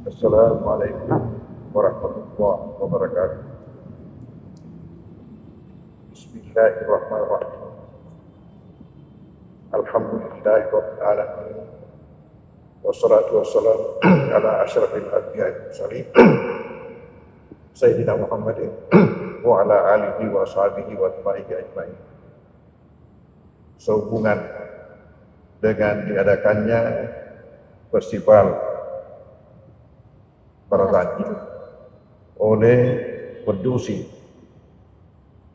Assalamualaikum warahmatullahi wabarakatuh. Bismillahirrahmanirrahim. Alhamdulillahirabbil alamin. Wassalatu wassalamu ala asyrafil anbiya'i wal mursalin Sayyidina Muhammadin wa ala alihi wa ashabihi wa atba'ihi ajma'in. Sehubungan dengan diadakannya festival Barazanji oleh Pendusi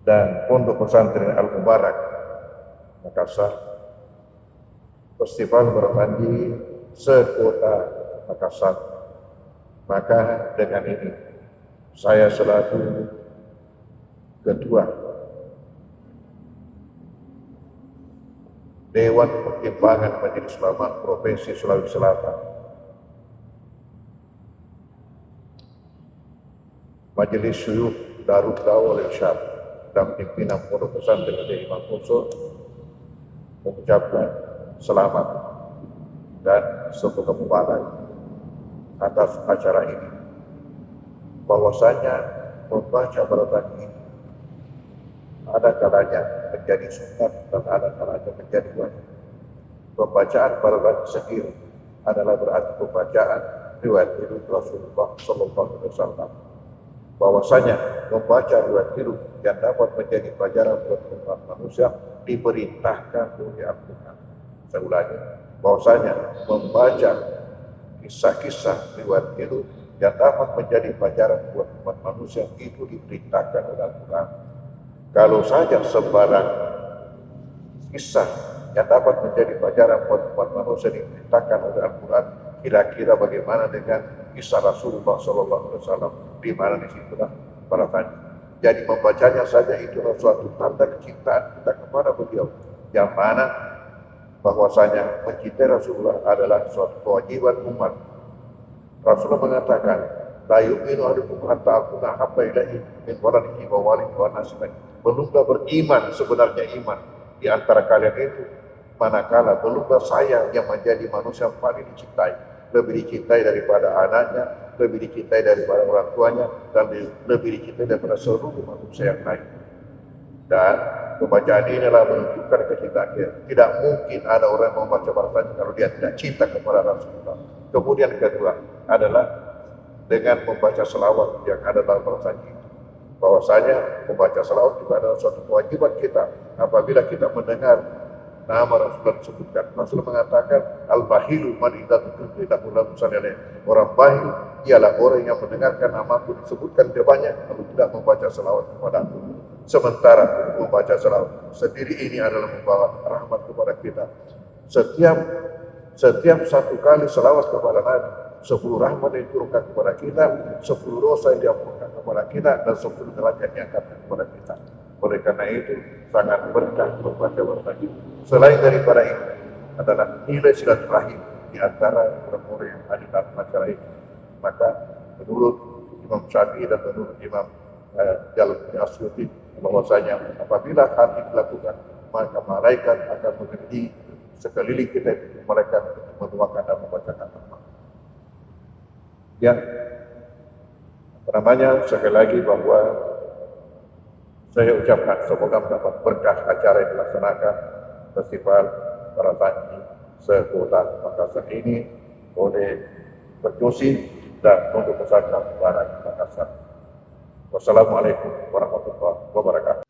dan Pondok Pesantren Al-Mubarak Makassar, Festival Barazanji se-Kota Makassar. Maka dengan ini saya selaku Ketua Dewan Pertimbangan Majelis Ulama Provinsi Sulawesi Selatan, Majelis Syuyukh Darul Da'wah wal Irsyad dan pimpinan Pondok Pesantren Imam Poso mengucapkan selamat dan semoga mubarak atas acara ini. Bahwasanya membaca Barazanji ini ada kalanya menjadi sunat dan ada kalanya menjadi wajib. Pembacaan Barazanji sendiri adalah berarti pembacaan riwayat hidup Rasulullah SAW. Bahwasanya membaca riwayat hidup yang dapat menjadi pelajaran buat umat manusia diperintahkan oleh Al-Quran. Saya ulangi, bahwasanya membaca kisah-kisah riwayat hidup yang dapat menjadi pelajaran buat umat manusia itu diperintahkan oleh Al-Quran. Kalau saja sembarang kisah yang dapat menjadi pelajaran buat umat manusia diperintahkan oleh Al-Quran, kira-kira bagaimana dengan kisah Rasulullah SAW, di mana disitulah Barazanji. Jadi membacanya saja itu adalah suatu tanda kecintaan kita kepada beliau, yang mana bahwasanya mencintai Rasulullah adalah suatu kewajiban umat. Rasulullah mengatakan, la yu'minu ahadukum hatta akuna ahabba ilaihi min waladihi wa walidihi wan nasi ajma'in. Belumlah beriman sebenarnya iman di antara kalian itu manakala belumlah saya yang menjadi manusia yang paling dicintai, lebih dicintai daripada anaknya, lebih dicintai daripada orang tuanya, dan lebih dicintai daripada seluruh manusia yang lain. Dan pembacaan ini adalah menunjukkan kecintaan dia. Tidak mungkin ada orang yang membaca Barazanji kalau dia tidak cinta kepada Rasulullah. Kemudian kedua adalah dengan membaca selawat yang ada dalam Barazanji. Bahwasanya membaca selawat juga adalah suatu kewajiban kita apabila kita mendengar nama Rasulullah disebutkan. Rasulullah mengatakan, al-bahilu man idza dzukira lahu sallallahu. Orang bahil ialah orang yang mendengarkan namaku disebutkan dia banyak lalu tidak membaca selawat kepada aku. Sementara membaca selawat sendiri ini adalah membawa rahmat kepada kita. Setiap satu kali selawat kepada Nabi, 10 rahmat yang diturunkan kepada kita, 10 dosa yang diampunkan kepada kita, dan 10 derajat yang diangkat kepada kita. Oleh karena itu sangat berkah membaca Barazanji. Selain daripada itu adalah nilai silaturahim di antara orang-orang yang ada dalam acara ini. Maka menurut Imam Syafi'i dan menurut Imam Jalaluddin Asyuti, bahwasanya apabila hal ini dilakukan maka malaikat akan mengerti sekeliling kita, mereka mendoakan dan membacakan nama. Ya, sekali lagi bahwa saya ucapkan semoga mendapat berkah acara yang dilaksanakan Festival Barazanji se-Kota Makassar ini oleh Pendusi dan Pondok Pesantren Al-Mubarak Makassar. Wassalamualaikum warahmatullahi wabarakatuh.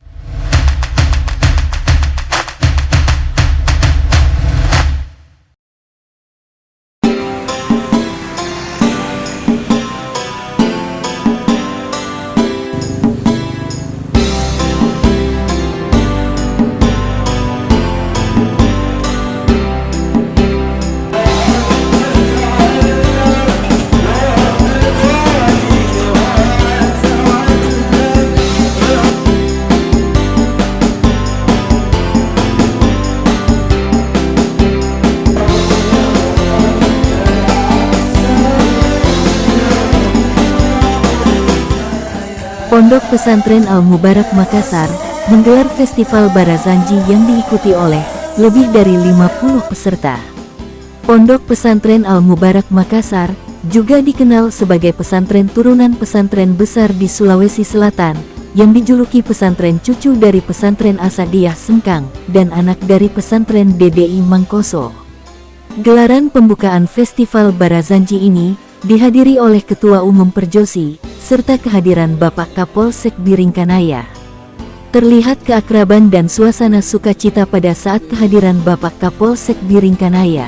Pondok Pesantren Al-Mubarak Makassar menggelar Festival Barazanji yang diikuti oleh lebih dari 50 peserta. Pondok Pesantren Al-Mubarak Makassar juga dikenal sebagai pesantren turunan pesantren besar di Sulawesi Selatan, yang dijuluki pesantren cucu dari pesantren Asadiyah Sengkang dan anak dari pesantren DDI Mangkoso. Gelaran pembukaan Festival Barazanji ini dihadiri oleh Ketua Umum Perjosi, serta kehadiran Bapak Kapolsek Biringkanaya. Terlihat keakraban dan suasana sukacita pada saat kehadiran Bapak Kapolsek Biringkanaya.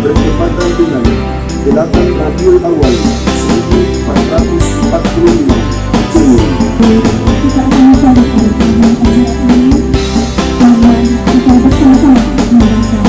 Bertepatan dengan 8 Rabiul Awal 1445 Hijriah. Kita akan mencari kebenaran ini bahwa kita bersama membaca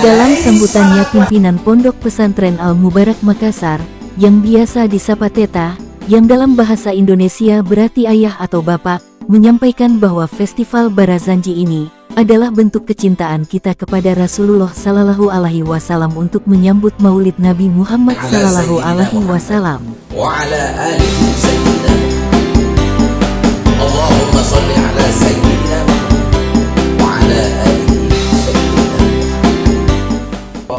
Dalam sambutannya, pimpinan Pondok Pesantren Al-Mubarak Makassar, yang biasa disapa Teta, yang dalam bahasa Indonesia berarti ayah atau bapak, menyampaikan bahwa Festival Barazanji ini adalah bentuk kecintaan kita kepada Rasulullah Sallallahu Alaihi Wasallam untuk menyambut Maulid Nabi Muhammad Sallallahu Alaihi Wasallam. Allahumma sholli ala sayyidina wa ala alihi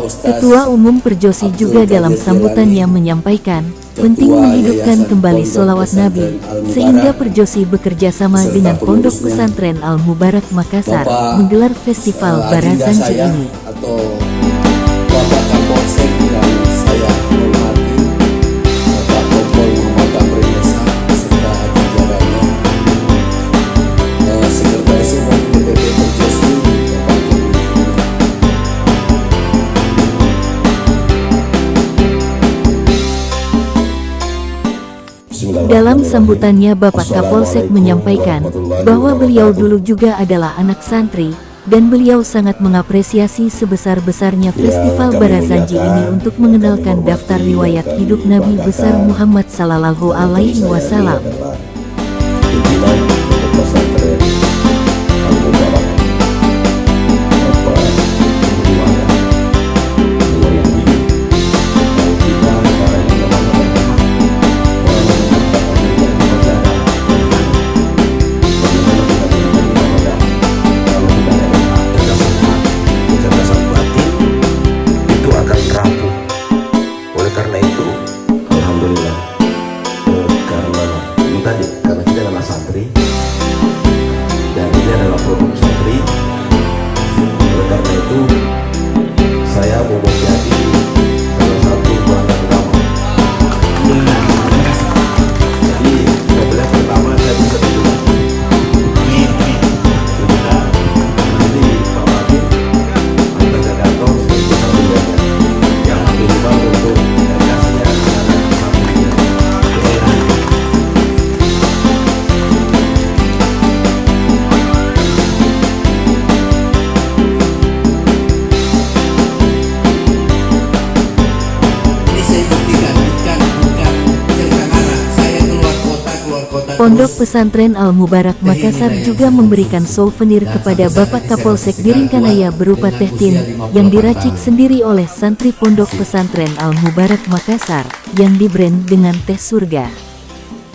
Ketua Umum Perjosi juga dalam sambutannya menyampaikan penting menghidupkan kembali sholawat Nabi, sehingga Perjosi bekerja sama dengan Pondok Pesantren Al-Mubarak Makassar menggelar Festival Barazanji ini. Atau Bapak Kapolsek yang saya hormati, Bapak Kompol Muhammad Amrinesa serta jajarannya, Sekretaris Umum DPP Perjosi, Dalam sambutannya, Bapak Kapolsek menyampaikan bahwa beliau dulu juga adalah anak santri, dan beliau sangat mengapresiasi sebesar-besarnya Festival Barazanji ini untuk mengenalkan daftar riwayat hidup Nabi besar Muhammad Sallallahu Alaihi Wasallam. karena kita adalah santri, Pondok Pesantren Al-Mubarak Makassar juga memberikan souvenir kepada Bapak Kapolsek Biringkanaya berupa teh tin yang diracik sendiri oleh santri Pondok Pesantren Al-Mubarak Makassar yang di-brand dengan teh surga.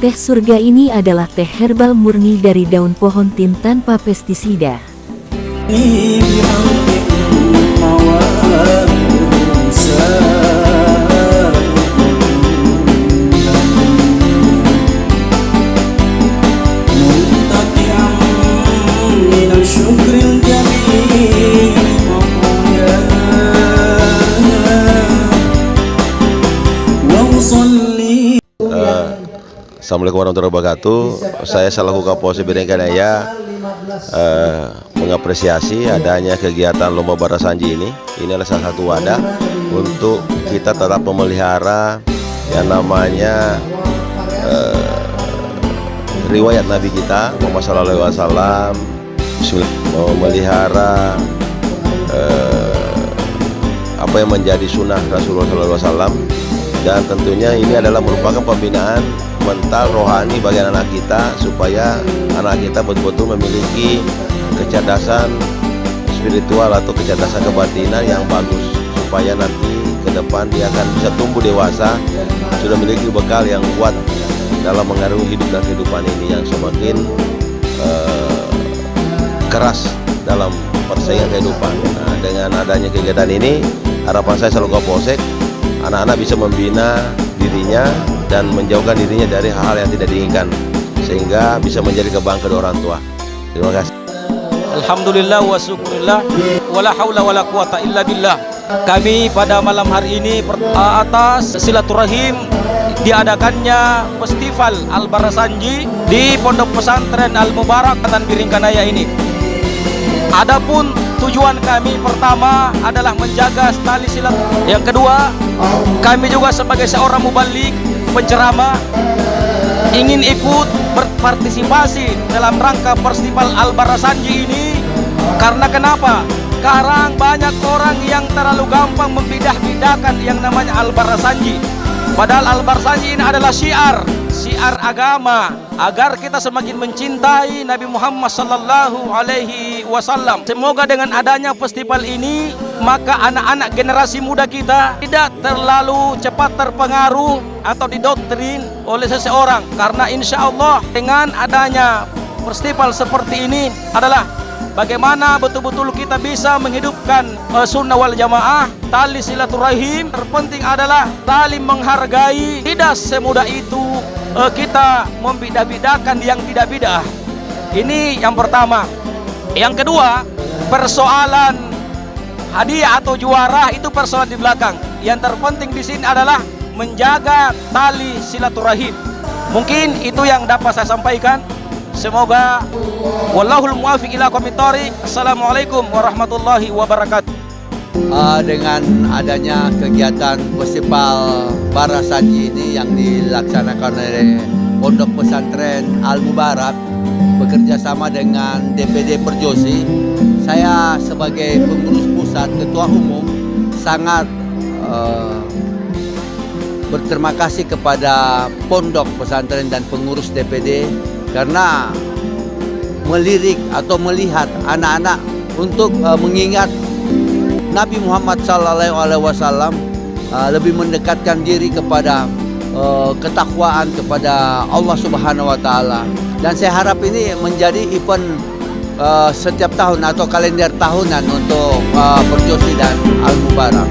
Teh surga ini adalah teh herbal murni dari daun pohon tin tanpa pestisida. Assalamualaikum warahmatullahi wabarakatuh. Saya selaku Kapolsek Biringkanaya mengapresiasi adanya kegiatan Lomba Barasanji ini. Ini adalah salah satu wadah untuk kita tetap memelihara yang namanya riwayat Nabi kita Muhammad SAW, memelihara apa yang menjadi sunnah Rasulullah SAW, dan tentunya ini adalah merupakan pembinaan mental rohani bagi anak kita supaya anak kita betul-betul memiliki kecerdasan spiritual atau kecerdasan kebatinan yang bagus, supaya nanti ke depan dia akan bisa tumbuh dewasa sudah memiliki bekal yang kuat dalam mengarungi hidup dan kehidupan ini yang semakin keras dalam persaingan kehidupan. Nah, dengan adanya kegiatan ini, harapan saya selalu Kapolsek, anak-anak bisa membina dirinya dan menjauhkan dirinya dari hal-hal yang tidak diinginkan, sehingga bisa menjadi kebanggaan kedua orang tua. Terima kasih. Alhamdulillah wa syukurillah wala haula wala quwata illa billah. Kami pada malam hari ini atas silaturahim diadakannya Festival Al-Barasanji di Pondok Pesantren Al-Mubarak Kecamatan Biringkanaya ini. Adapun tujuan kami pertama adalah menjaga tali silaturahim. Yang kedua, kami juga sebagai seorang mubalik, penceramah, ingin ikut berpartisipasi dalam rangka Festival Al-Barasanji ini. Karena kenapa? Sekarang banyak orang yang terlalu gampang membidah-bidahkan yang namanya Al-Barasanji. Padahal Al-Barasanji ini adalah syiar agama agar kita semakin mencintai Nabi Muhammad sallallahu alaihi wasallam. Semoga dengan adanya festival ini maka anak-anak generasi muda kita tidak terlalu cepat terpengaruh atau didoktrin oleh seseorang, karena insya Allah dengan adanya festival seperti ini adalah bagaimana betul-betul kita bisa menghidupkan sunnah wal jamaah, tali silaturahim. Terpenting adalah saling menghargai. Tidak semudah itu kita membidah-bidahkan yang tidak bidah. Ini yang pertama. Yang kedua, persoalan hadiah atau juara itu persoalan di belakang. Yang terpenting di sini adalah menjaga tali silaturahim. Mungkin itu yang dapat saya sampaikan. Semoga wallahul muwaffiq ila aqwamit thoriq. Assalamualaikum warahmatullahi wabarakatuh. Dengan adanya kegiatan Festival Barasanji ini yang dilaksanakan oleh Pondok Pesantren Al-Mubarak bekerja sama dengan DPD Perjosi, saya sebagai pengurus pusat ketua umum sangat berterima kasih kepada Pondok Pesantren dan pengurus DPD karena melirik atau melihat anak-anak untuk mengingat Nabi Muhammad SAW, lebih mendekatkan diri kepada ketakwaan kepada Allah Subhanahu Wa Taala. Dan saya harap ini menjadi event setiap tahun atau kalender tahunan untuk Perjosi dan Al-Mubarak.